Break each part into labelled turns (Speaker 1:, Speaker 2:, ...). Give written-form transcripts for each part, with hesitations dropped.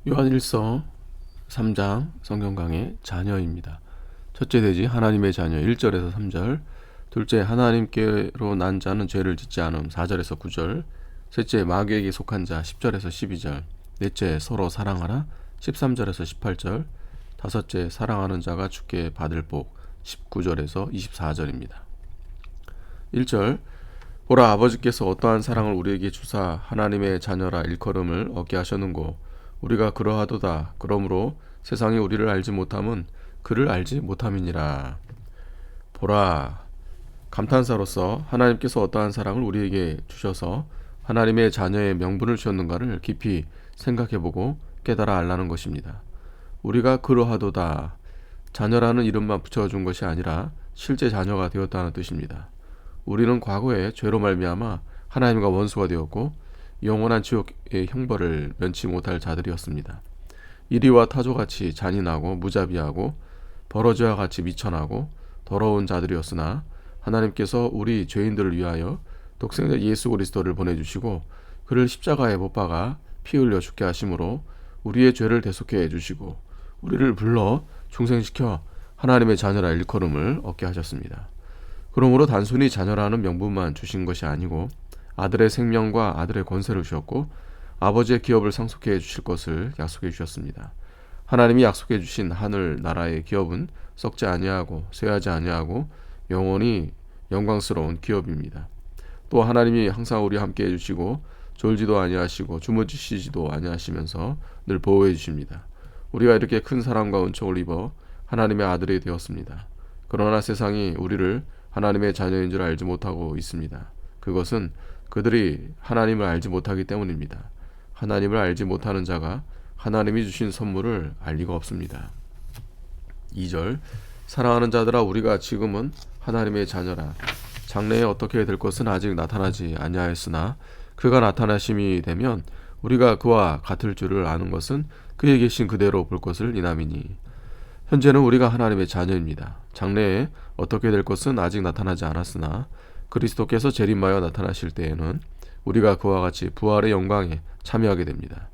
Speaker 1: 요한일서 3장 성경 강의 자녀입니다. 첫째 돼지 하나님의 자녀 1절에서 3절, 둘째 하나님께로 난 자는 죄를 짓지 않음 4절에서 9절, 셋째 마귀에게 속한 자 10절에서 12절, 넷째 서로 사랑하라 13절에서 18절, 다섯째 사랑하는 자가 주께 받을 복 19절에서 24절입니다. 1절, 보라 아버지께서 어떠한 사랑을 우리에게 주사 하나님의 자녀라 일컬음을 얻게 하셨는고 우리가 그러하도다. 그러므로 세상이 우리를 알지 못함은 그를 알지 못함이니라. 보라, 감탄사로서 하나님께서 어떠한 사랑을 우리에게 주셔서 하나님의 자녀의 명분을 주셨는가를 깊이 생각해보고 깨달아 알라는 것입니다. 우리가 그러하도다. 자녀라는 이름만 붙여준 것이 아니라 실제 자녀가 되었다는 뜻입니다. 우리는 과거에 죄로 말미암아 하나님과 원수가 되었고 영원한 지옥의 형벌을 면치 못할 자들이었습니다. 이리와 타조같이 잔인하고 무자비하고 버러지와 같이 미천하고 더러운 자들이었으나 하나님께서 우리 죄인들을 위하여 독생자 예수 그리스도를 보내주시고 그를 십자가에 못 박아 피 흘려 죽게 하심으로 우리의 죄를 대속해 주시고 우리를 불러 중생시켜 하나님의 자녀라 일컬음을 얻게 하셨습니다. 그러므로 단순히 자녀라는 명분만 주신 것이 아니고 아들의 생명과 아들의 권세를 주셨고 아버지의 기업을 상속해 주실 것을 약속해 주셨습니다. 하나님이 약속해 주신 하늘 나라의 기업은 썩지 아니하고 쇠하지 아니하고 영원히 영광스러운 기업입니다. 또 하나님이 항상 우리와 함께 해주시고 졸지도 아니하시고 주무시지도 아니하시면서 늘 보호해 주십니다. 우리가 이렇게 큰 사랑과 은총을 입어 하나님의 아들이 되었습니다. 그러나 세상이 우리를 하나님의 자녀인 줄 알지 못하고 있습니다. 그것은 그들이 하나님을 알지 못하기 때문입니다. 하나님을 알지 못하는 자가 하나님이 주신 선물을 알 리가 없습니다. 2절, 사랑하는 자들아 우리가 지금은 하나님의 자녀라. 장래에 어떻게 될 것은 아직 나타나지 아니하였으나 그가 나타나심이 되면 우리가 그와 같을 줄을 아는 것은 그에 계신 그대로 볼 것을 이남이니. 현재는 우리가 하나님의 자녀입니다. 장래에 어떻게 될 것은 아직 나타나지 않았으나 그리스도께서 재림하여 나타나실 때에는 우리가 그와 같이 부활의 영광에 참여하게 됩니다.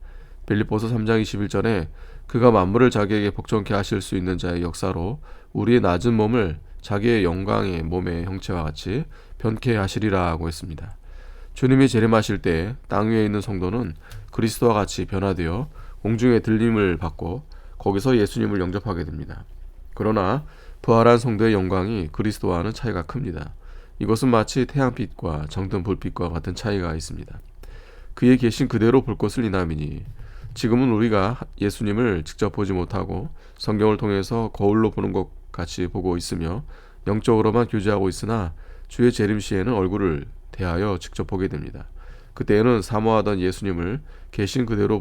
Speaker 1: 빌립보서 3장 21절에 그가 만물을 자기에게 복종케 하실 수 있는 자의 역사로 우리의 낮은 몸을 자기의 영광의 몸의 형체와 같이 변케 하시리라 하고 했습니다. 주님이 재림하실 때 땅 위에 있는 성도는 그리스도와 같이 변화되어 공중의 들림을 받고 거기서 예수님을 영접하게 됩니다. 그러나 부활한 성도의 영광이 그리스도와는 차이가 큽니다. 이것은 마치 태양빛과 정든 불빛과 같은 차이가 있습니다. 그에 계신 그대로 볼 것을 이남이니. 지금은 우리가 예수님을 직접 보지 못하고 성경을 통해서 거울로 보는 것 같이 보고 있으며 영적으로만 교제하고 있으나 주의 재림 시에는 얼굴을 대하여 직접 보게 됩니다. 그때에는 사모하던 예수님을 계신 그대로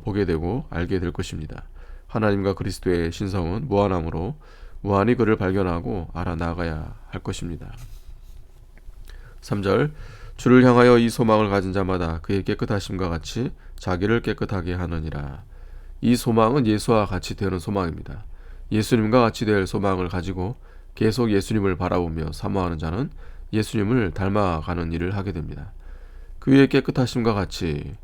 Speaker 1: 보게 되고 알게 될 것입니다. 하나님과 그리스도의 신성은 무한하므로 무한히 그를 발견하고 알아나가야 할 것입니다. 3절, 주를 향하여 이 소망을 가진 자마다 그의 깨끗하심과 같이 자기를 깨끗하게 하느니라. 이 소망은 예수와 같이 되는 소망입니다. 예수님과 같이 될 소망을 가지고 계속 예수님을 바라보며 사모하는 자는 예수님을 닮아가는 일을 하게 됩니다. 그의 깨끗하심과 같이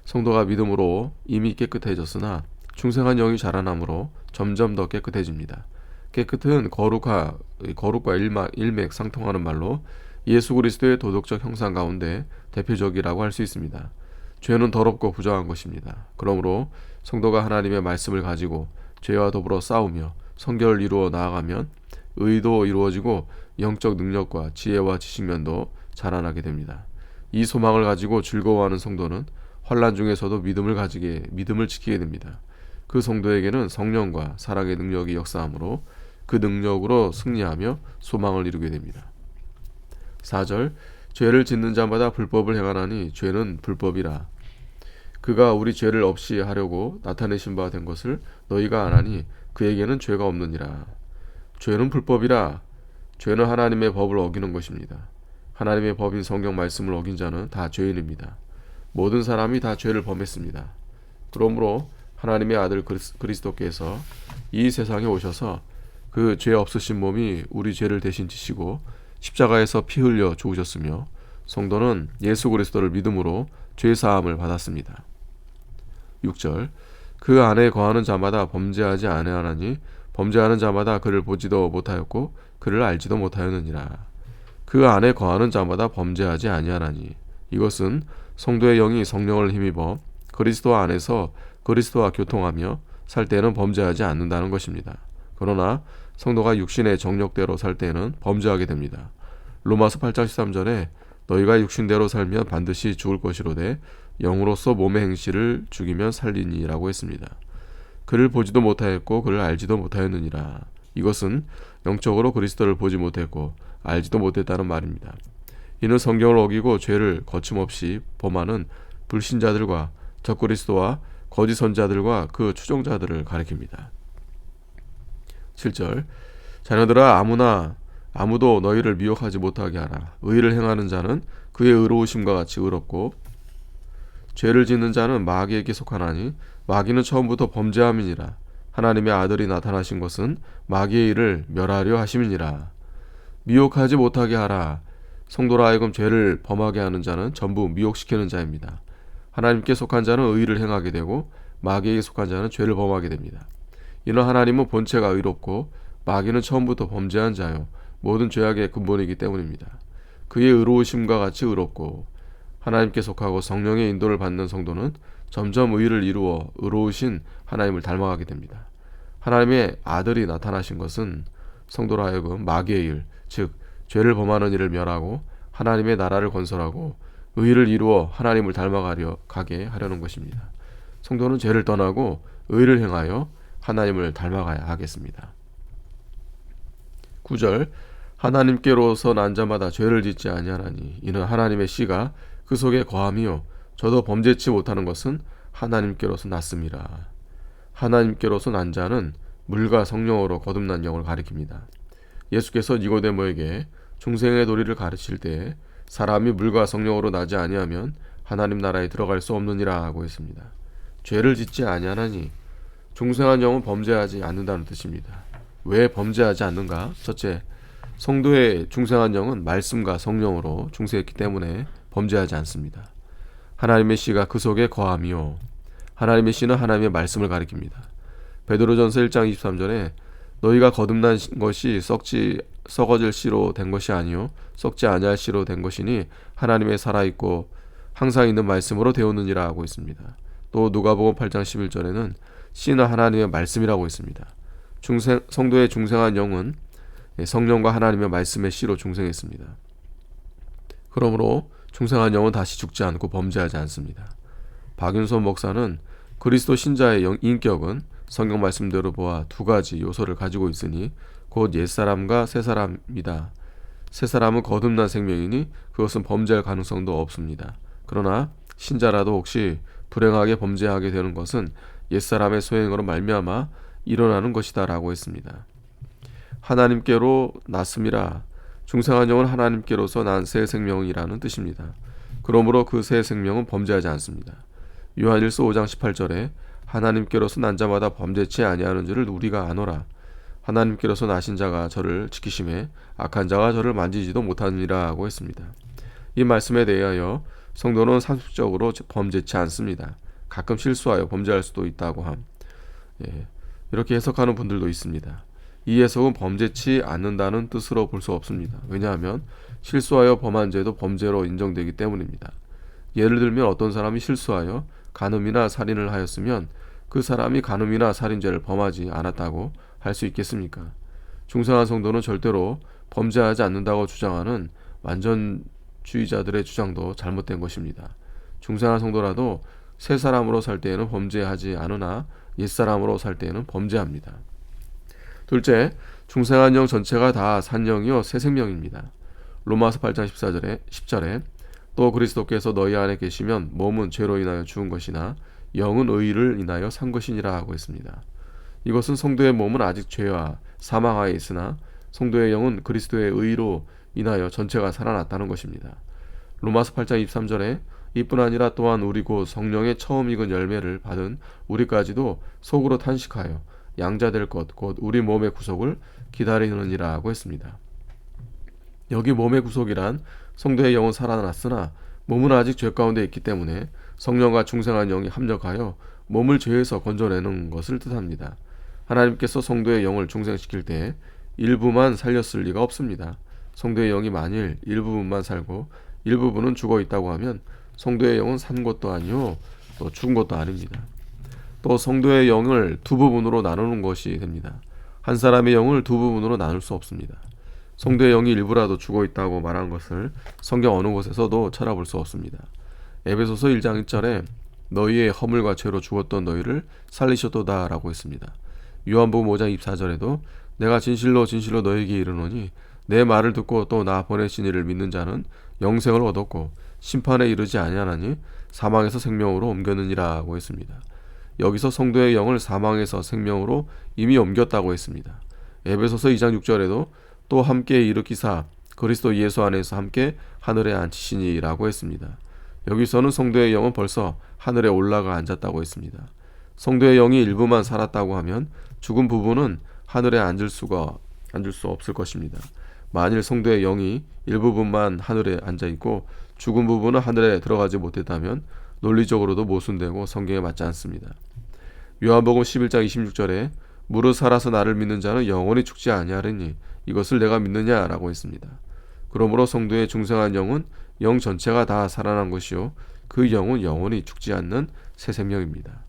Speaker 1: 성도가 믿음으로 이미 깨끗해졌으나 중생한 영이 자라남으로 점점 더 깨끗해집니다. 깨끗은 거룩과 일맥상통하는 말로 예수 그리스도의 도덕적 형상 가운데 대표적이라고 할 수 있습니다. 죄는 더럽고 부정한 것입니다. 그러므로 성도가 하나님의 말씀을 가지고 죄와 더불어 싸우며 성결을 이루어 나아가면 의도 이루어지고 영적 능력과 지혜와 지식면도 자라나게 됩니다. 이 소망을 가지고 즐거워하는 성도는 환난 중에서도 믿음을 지키게 됩니다. 그 성도에게는 성령과 사랑의 능력이 역사하므로 그 능력으로 승리하며 소망을 이루게 됩니다. 4절, 죄를 짓는 자마다 불법을 행하나니 죄는 불법이라. 그가 우리 죄를 없이 하려고 나타내신 바 된 것을 너희가 아나니 그에게는 죄가 없느니라. 죄는 불법이라. 죄는 하나님의 법을 어기는 것입니다. 하나님의 법인 성경 말씀을 어긴 자는 다 죄인입니다. 모든 사람이 다 죄를 범했습니다. 그러므로 하나님의 아들 그리스도께서 이 세상에 오셔서 그 죄 없으신 몸이 우리 죄를 대신 지시고 십자가에서 피 흘려 죽으셨으며 성도는 예수 그리스도를 믿음으로 죄 사함을 받았습니다. 6절 그 안에 거하는 자마다 범죄하지 아니하나니 범죄하는 자마다 그를 보지도 못하였고 그를 알지도 못하였느니라. 그 안에 거하는 자마다 범죄하지 아니하나니 이것은 성도의 영이 성령을 힘입어 그리스도 안에서 그리스도와 교통하며 살 때는 범죄하지 않는다는 것입니다. 그러나 성도가 육신의 정욕대로 살 때는 범죄하게 됩니다. 로마서 8장 13절에 너희가 육신대로 살면 반드시 죽을 것이로되 영으로서 몸의 행실을 죽이면 살리니라고 했습니다. 그를 보지도 못하였고 그를 알지도 못하였느니라. 이것은 영적으로 그리스도를 보지 못했고 알지도 못했다는 말입니다. 이는 성경을 어기고 죄를 거침없이 범하는 불신자들과 적그리스도와 거짓 선자들과 그 추종자들을 가리킵니다. 7절 자녀들아 아무도 너희를 미혹하지 못하게 하라. 의를 행하는 자는 그의 의로우심과 같이 의롭고 죄를 짓는 자는 마귀에게 속하나니 마귀는 처음부터 범죄함이니라. 하나님의 아들이 나타나신 것은 마귀의 일을 멸하려 하심이니라. 미혹하지 못하게 하라. 성도로 하여금 죄를 범하게 하는 자는 전부 미혹시키는 자입니다. 하나님께 속한 자는 의를 행하게 되고 마귀에게 속한 자는 죄를 범하게 됩니다. 이는 하나님은 본체가 의롭고 마귀는 처음부터 범죄한 자요 모든 죄악의 근본이기 때문입니다. 그의 의로우심과 같이 의롭고 하나님께 속하고 성령의 인도를 받는 성도는 점점 의를 이루어 의로우신 하나님을 닮아가게 됩니다. 하나님의 아들이 나타나신 것은 성도로 하여금 마귀의 일, 즉 죄를 범하는 일을 멸하고 하나님의 나라를 건설하고 의를 이루어 하나님을 닮아가게 하려는 것입니다. 성도는 죄를 떠나고 의를 행하여 하나님을 닮아가야 하겠습니다. 9절 하나님께로서 난 자마다 죄를 짓지 아니하나니 이는 하나님의 씨가 그 속에 거함이요 저도 범죄치 못하는 것은 하나님께로서 났습니다. 하나님께로서 난 자는 물과 성령으로 거듭난 영을 가리킵니다. 예수께서 니고데모에게 중생의 도리를 가르칠 때 사람이 물과 성령으로 나지 아니하면 하나님 나라에 들어갈 수 없느니라 하고 했습니다. 죄를 짓지 아니하나니 중생한 영은 범죄하지 않는다는 뜻입니다. 왜 범죄하지 않는가? 첫째, 성도의 중생한 영은 말씀과 성령으로 중생했기 때문에 범죄하지 않습니다. 하나님의 씨가 그 속에 거함이요. 하나님의 씨는 하나님의 말씀을 가리킵니다. 베드로전서 1장 23절에 너희가 거듭난 것이 썩어질 씨로 된 것이 아니요 썩지 아니할 씨로 된 것이니 하나님의 살아있고 항상 있는 말씀으로 되었느니라 하고 있습니다. 또 누가복음 8장 11절에는 씨는 하나님의 말씀이라고 했습니다. 성도의 중생한 영은 성령과 하나님의 말씀의 씨로 중생했습니다. 그러므로 중생한 영은 다시 죽지 않고 범죄하지 않습니다. 박윤선 목사는 그리스도 신자의 인격은 성경 말씀대로 보아 두 가지 요소를 가지고 있으니 곧 옛사람과 새사람이다. 새사람은 거듭난 생명이니 그것은 범죄할 가능성도 없습니다. 그러나 신자라도 혹시 불행하게 범죄하게 되는 것은 옛사람의 소행으로 말미암아 일어나는 것이다 라고 했습니다. 하나님께로 났음이라 중생한 영은 하나님께로서 난 새 생명이라는 뜻입니다. 그러므로 그 새 생명은 범죄하지 않습니다. 요한일서 5장 18절에 하나님께로서 난 자마다 범죄치 아니하는 줄을 우리가 아노라. 하나님께로서 나신 자가 저를 지키심에 악한 자가 저를 만지지도 못하느니라 하고 했습니다. 이 말씀에 대하여 성도는 상식적으로 범죄치 않습니다. 가끔 실수하여 범죄할 수도 있다고 이렇게 해석하는 분들도 있습니다. 이 해석은 범죄치 않는다는 뜻으로 볼 수 없습니다. 왜냐하면 실수하여 범한 죄도 범죄로 인정되기 때문입니다. 예를 들면 어떤 사람이 실수하여 간음이나 살인을 하였으면 그 사람이 간음이나 살인죄를 범하지 않았다고 할 수 있겠습니까? 중생한 성도는 절대로 범죄하지 않는다고 주장하는 완전주의자들의 주장도 잘못된 것입니다. 중생한 성도라도 새 사람으로 살 때에는 범죄하지 않으나 옛사람으로 살 때에는 범죄합니다. 둘째, 중생한 영 전체가 다 산영이요 새 생명입니다. 로마서 8장 10절에 또 그리스도께서 너희 안에 계시면 몸은 죄로 인하여 죽은 것이나 영은 의를 인하여 산 것이니라 하고 있습니다. 이것은 성도의 몸은 아직 죄와 사망하에 있으나 성도의 영은 그리스도의 의로 인하여 전체가 살아났다는 것입니다. 로마서 8장 23절에 이뿐 아니라 또한 우리 곧 성령의 처음 익은 열매를 받은 우리까지도 속으로 탄식하여 양자될 것 곧 우리 몸의 구속을 기다리느니라 하고 했습니다. 여기 몸의 구속이란 성도의 영은 살아났으나 몸은 아직 죄 가운데 있기 때문에 성령과 중생한 영이 합력하여 몸을 죄에서 건져내는 것을 뜻합니다. 하나님께서 성도의 영을 중생시킬 때 일부만 살렸을 리가 없습니다. 성도의 영이 만일 일부분만 살고 일부분은 죽어 있다고 하면 성도의 영은 산 것도 아니요 또 죽은 것도 아닙니다. 또 성도의 영을 두 부분으로 나누는 것이 됩니다. 한 사람의 영을 두 부분으로 나눌 수 없습니다. 성도의 영이 일부라도 죽어 있다고 말한 것을 성경 어느 곳에서도 찾아볼 수 없습니다. 에베소서 1장 1절에 너희의 허물과 죄로 죽었던 너희를 살리셨도다 라고 했습니다. 요한복음 5장 24절에도 내가 진실로 진실로 너희에게 이르노니 내 말을 듣고 또 나 보내신 이를 믿는 자는 영생을 얻었고 심판에 이르지 아니하나니 사망에서 생명으로 옮겼느니라고 했습니다. 여기서 성도의 영을 사망에서 생명으로 이미 옮겼다고 했습니다. 에베소서 2장 6절에도 또 함께 일으키사 그리스도 예수 안에서 함께 하늘에 앉히시니라고 했습니다. 여기서는 성도의 영은 벌써 하늘에 올라가 앉았다고 했습니다. 성도의 영이 일부만 살았다고 하면 죽은 부분은 하늘에 앉을 수 없을 것입니다. 만일 성도의 영이 일부분만 하늘에 앉아있고 죽은 부분은 하늘에 들어가지 못했다면 논리적으로도 모순되고 성경에 맞지 않습니다. 요한복음 11장 26절에 무릇 살아서 나를 믿는 자는 영원히 죽지 아니하리니 이것을 내가 믿느냐라고 했습니다. 그러므로 성도의 중생한 영은 영 전체가 다 살아난 것이요 그 영은 영원히 죽지 않는 새 생명입니다.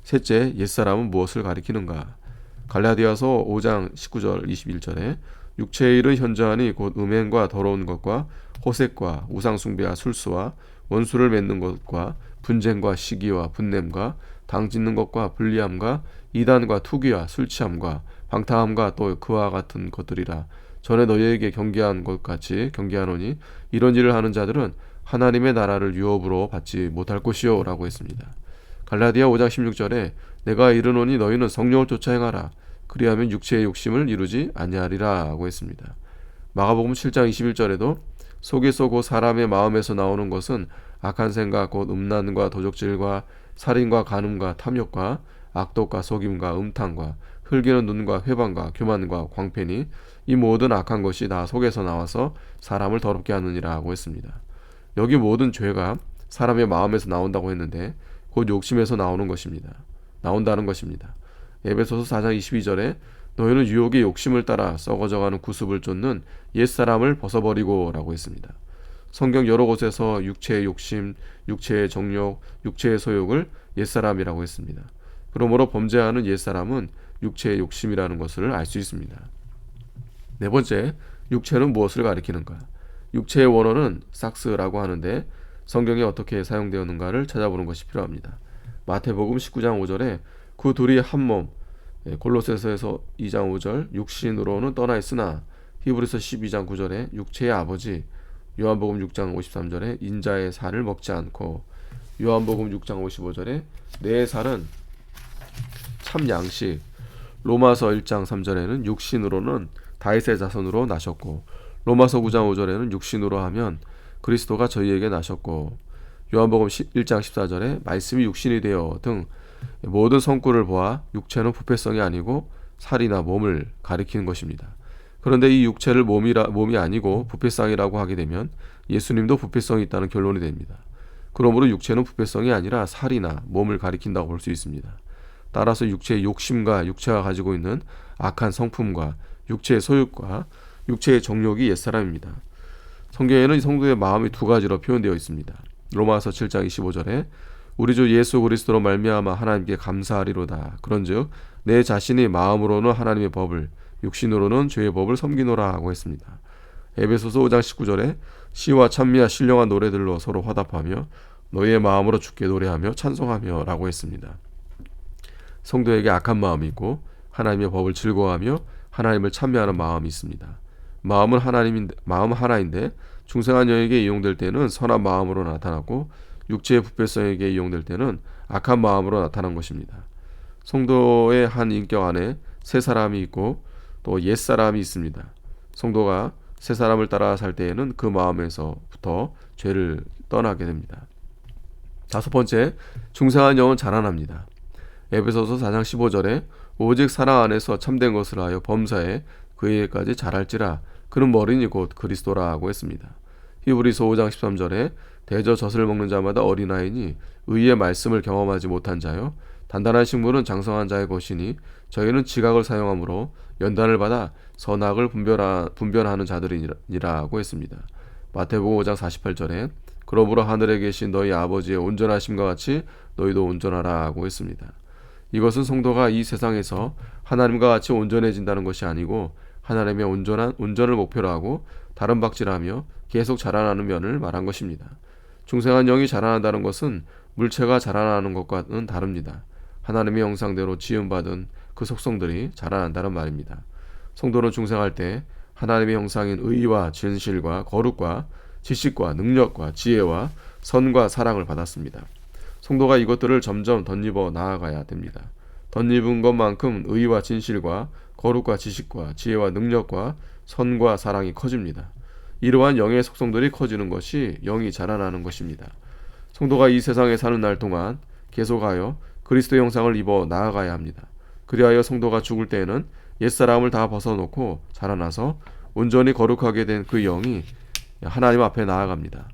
Speaker 1: 셋째, 옛사람은 무엇을 가리키는가? 갈라디아서 5장 19절 21절에 육체의 일은 현저하니 곧 음행과 더러운 것과 호색과 우상숭배와 술수와 원수를 맺는 것과 분쟁과 시기와 분냄과 당짓는 것과 불리함과 이단과 투기와 술취함과 방탕함과 또 그와 같은 것들이라. 전에 너희에게 경계한 것 같이 경계하노니 이런 일을 하는 자들은 하나님의 나라를 유업으로 받지 못할 것이요 라고 했습니다. 갈라디아 5장 16절에 내가 이르노니 너희는 성령을 쫓아 행하라. 그리하면 육체의 욕심을 이루지 아니하리라 하고 했습니다. 마가복음 7장 21절에도 속에서 곧 사람의 마음에서 나오는 것은 악한 생각 곧 음란과 도적질과 살인과 간음과 탐욕과 악독과 속임과 음탕과 흘기는 눈과 회방과 교만과 광패니 이 모든 악한 것이 다 속에서 나와서 사람을 더럽게 하느니라 하고 했습니다. 여기 모든 죄가 사람의 마음에서 나온다고 했는데 곧 욕심에서 나온다는 것입니다. 에베소서 4장 22절에 너희는 유혹의 욕심을 따라 썩어져가는 구습을 쫓는 옛사람을 벗어버리고 라고 했습니다. 성경 여러 곳에서 육체의 욕심, 육체의 정욕, 육체의 소욕을 옛사람이라고 했습니다. 그러므로 범죄하는 옛사람은 육체의 욕심이라는 것을 알 수 있습니다. 네 번째, 육체는 무엇을 가리키는가? 육체의 원어는 삭스라고 하는데 성경에 어떻게 사용되었는가를 찾아보는 것이 필요합니다. 마태복음 19장 5절에 그 둘이 한 몸, 골로새서에서 2장 5절 육신으로는 떠나 있으나 히브리서 12장 9절에 육체의 아버지, 요한복음 6장 53절에 인자의 살을 먹지 않고 요한복음 6장 55절에 내 살은 참 양식, 로마서 1장 3절에는 육신으로는 다윗의 자손으로 나셨고 로마서 9장 5절에는 육신으로 하면 그리스도가 저희에게 나셨고 요한복음 1장 14절에 말씀이 육신이 되어 등 모든 성구를 보아 육체는 부패성이 아니고 살이나 몸을 가리키는 것입니다. 그런데 이 육체를 몸이 아니고 부패성이라고 하게 되면 예수님도 부패성이 있다는 결론이 됩니다. 그러므로 육체는 부패성이 아니라 살이나 몸을 가리킨다고 볼 수 있습니다. 따라서 육체의 욕심과 육체가 가지고 있는 악한 성품과 육체의 소욕과 육체의 정욕이 옛사람입니다. 성경에는 성도의 마음이 두 가지로 표현되어 있습니다. 로마서 7장 25절에 우리 주 예수 그리스도로 말미암아 하나님께 감사하리로다. 그런즉 내 자신이 마음으로는 하나님의 법을 육신으로는 죄의 법을 섬기노라 하고 했습니다. 에베소서 5장 19절에 시와 찬미와 신령한 노래들로 서로 화답하며 너희의 마음으로 주께 노래하며 찬송하며 라고 했습니다. 성도에게 악한 마음이 있고 하나님의 법을 즐거워하며 하나님을 찬미하는 마음이 있습니다. 마음 하나인데 중생한 영에게 이용될 때는 선한 마음으로 나타나고 육체의 부패성에게 이용될 때는 악한 마음으로 나타난 것입니다. 성도의 한 인격 안에 새 사람이 있고 또 옛 사람이 있습니다. 성도가 새 사람을 따라 살 때에는 그 마음에서부터 죄를 떠나게 됩니다. 다섯 번째, 중생한 영은 자라납니다. 에베소서 4장 15절에 오직 사랑 안에서 참된 것을 하여 범사에 그에게까지 자랄지라 그는 머리니 곧 그리스도라 하고 했습니다. 히브리서 5장 13절에 대저 젖을 먹는 자마다 어린아이니 의의 말씀을 경험하지 못한 자요 단단한 식물은 장성한 자의 것이니 저희는 지각을 사용함으로 연단을 받아 선악을 분별하는 자들이니라고 했습니다. 마태복음 5장 48절에 그러므로 하늘에 계신 너희 아버지의 온전하심과 같이 너희도 온전하라고 했습니다. 이것은 성도가 이 세상에서 하나님과 같이 온전해진다는 것이 아니고 하나님의 온전을 목표로 하고 다른 박질하며 계속 자라나는 면을 말한 것입니다. 중생한 영이 자라난다는 것은 물체가 자라나는 것과는 다릅니다. 하나님의 형상대로 지음받은 그 속성들이 자라난다는 말입니다. 성도는 중생할 때 하나님의 형상인 의와 진실과 거룩과 지식과 능력과 지혜와 선과 사랑을 받았습니다. 성도가 이것들을 점점 덧입어 나아가야 됩니다. 덧입은 것만큼 의와 진실과 거룩과 지식과 지혜와 능력과 선과 사랑이 커집니다. 이러한 영의 속성들이 커지는 것이 영이 자라나는 것입니다. 성도가 이 세상에 사는 날 동안 계속하여 그리스도의 형상을 입어 나아가야 합니다. 그리하여 성도가 죽을 때에는 옛사람을 다 벗어놓고 자라나서 온전히 거룩하게 된 그 영이 하나님 앞에 나아갑니다.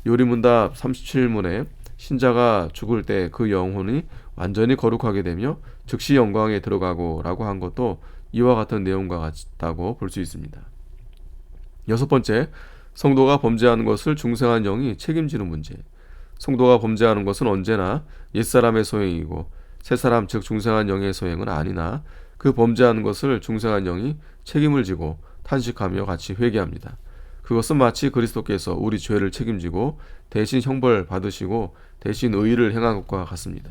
Speaker 1: 요리문답 37문에 신자가 죽을 때 그 영혼이 완전히 거룩하게 되며 즉시 영광에 들어가고 라고 한 것도 이와 같은 내용과 같다고 볼 수 있습니다. 여섯 번째, 성도가 범죄하는 것을 중생한 영이 책임지는 문제. 성도가 범죄하는 것은 언제나 옛사람의 소행이고 새사람 즉 중생한 영의 소행은 아니나 그 범죄하는 것을 중생한 영이 책임을 지고 탄식하며 같이 회개합니다. 그것은 마치 그리스도께서 우리 죄를 책임지고 대신 형벌 받으시고 대신 의의를 행한 것과 같습니다.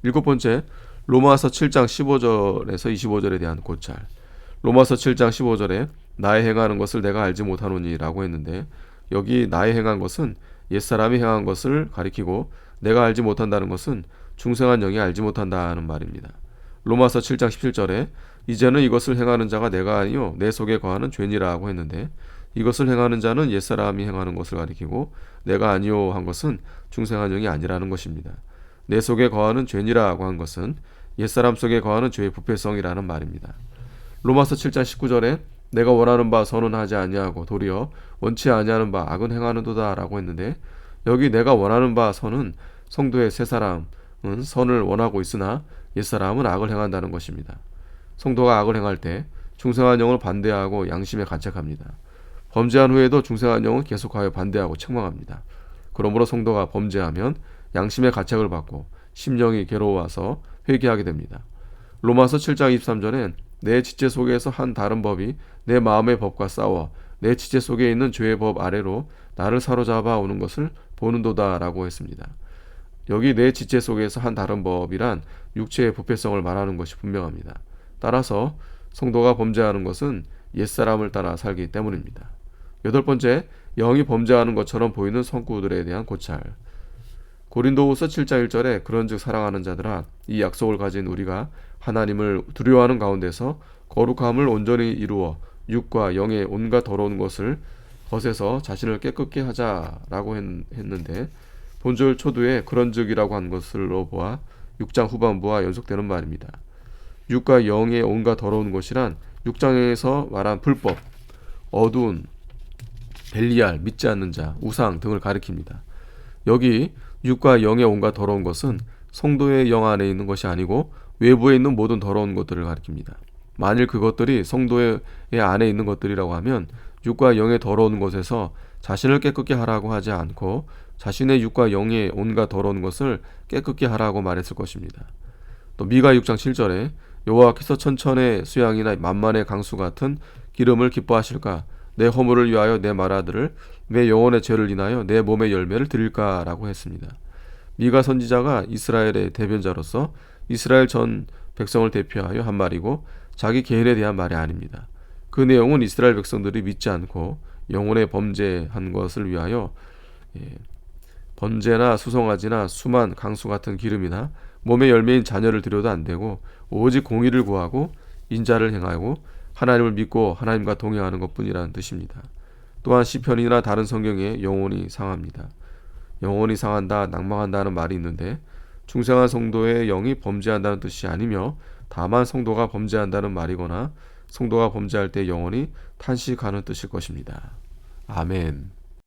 Speaker 1: 일곱 번째, 로마서 7장 15절에서 25절에 대한 고찰. 로마서 7장 15절에 나의 행하는 것을 내가 알지 못하노니 라고 했는데 여기 나의 행한 것은 옛사람이 행한 것을 가리키고 내가 알지 못한다는 것은 중생한 영이 알지 못한다는 말입니다. 로마서 7장 17절에 이제는 이것을 행하는 자가 내가 아니요 내 속에 거하는 죄니라고 했는데 이것을 행하는 자는 옛사람이 행하는 것을 가리키고 내가 아니요 한 것은 중생한 영이 아니라는 것입니다. 내 속에 거하는 죄니라고 한 것은 옛사람 속에 거하는 죄의 부패성이라는 말입니다. 로마서 7장 19절에 내가 원하는 바 선은 하지 아니하고 도리어 원치 아니하는 바 악은 행하는도다 라고 했는데 여기 내가 원하는 바 선은 성도의 새 사람은 선을 원하고 있으나 옛사람은 악을 행한다는 것입니다. 성도가 악을 행할 때 중생한 영을 반대하고 양심에 간책합니다. 범죄한 후에도 중생한 영은 계속하여 반대하고 책망합니다. 그러므로 성도가 범죄하면 양심의 가책을 받고 심령이 괴로워서 회개하게 됩니다. 로마서 7장 23절엔 내 지체 속에서 한 다른 법이 내 마음의 법과 싸워 내 지체 속에 있는 죄의 법 아래로 나를 사로잡아 오는 것을 보는도다 라고 했습니다. 여기 내 지체 속에서 한 다른 법이란 육체의 부패성을 말하는 것이 분명합니다. 따라서 성도가 범죄하는 것은 옛사람을 따라 살기 때문입니다. 여덟 번째, 영이 범죄하는 것처럼 보이는 성구들에 대한 고찰. 고린도후서 7장 1절에 그런즉 사랑하는 자들아 이 약속을 가진 우리가 하나님을 두려워하는 가운데서 거룩함을 온전히 이루어 육과 영의 온갖 더러운 것에서 자신을 깨끗게 하자라고 했는데 본절 초두에 그런즉이라고 한 것으로 보아 6장 후반부와 연속되는 말입니다. 육과 영의 온갖 더러운 것이란 6장에서 말한 불법, 어두운, 벨리알, 믿지 않는 자, 우상 등을 가리킵니다. 여기 육과 영의 온갖 더러운 것은 성도의 영 안에 있는 것이 아니고 외부에 있는 모든 더러운 것들을 가리킵니다. 만일 그것들이 성도의 안에 있는 것들이라고 하면 육과 영의 더러운 것에서 자신을 깨끗게 하라고 하지 않고 자신의 육과 영의 온갖 더러운 것을 깨끗게 하라고 말했을 것입니다. 또 미가 6장 7절에 여호와께서 천천의 수양이나 만만의 강수 같은 기름을 기뻐하실까? 내 허물을 위하여 내 말아들을 내 영혼의 죄를 인하여 내 몸의 열매를 드릴까라고 했습니다. 미가 선지자가 이스라엘의 대변자로서 이스라엘 전 백성을 대표하여 한 말이고 자기 개인에 대한 말이 아닙니다. 그 내용은 이스라엘 백성들이 믿지 않고 영혼에 범죄한 것을 위하여 번제나 수송아지나 수만 강수 같은 기름이나 몸의 열매인 자녀를 드려도 안 되고 오직 공의를 구하고 인자를 행하고 하나님을 믿고 하나님과 동행하는 것뿐이라는 뜻입니다. 또한 시편이나 다른 성경에 영혼이 상합니다. 영혼이 상한다, 낭망한다는 말이 있는데 중생한 성도의 영이 범죄한다는 뜻이 아니며 다만 성도가 범죄한다는 말이거나 성도가 범죄할 때 영혼이 탄식하는 뜻일 것입니다. 아멘.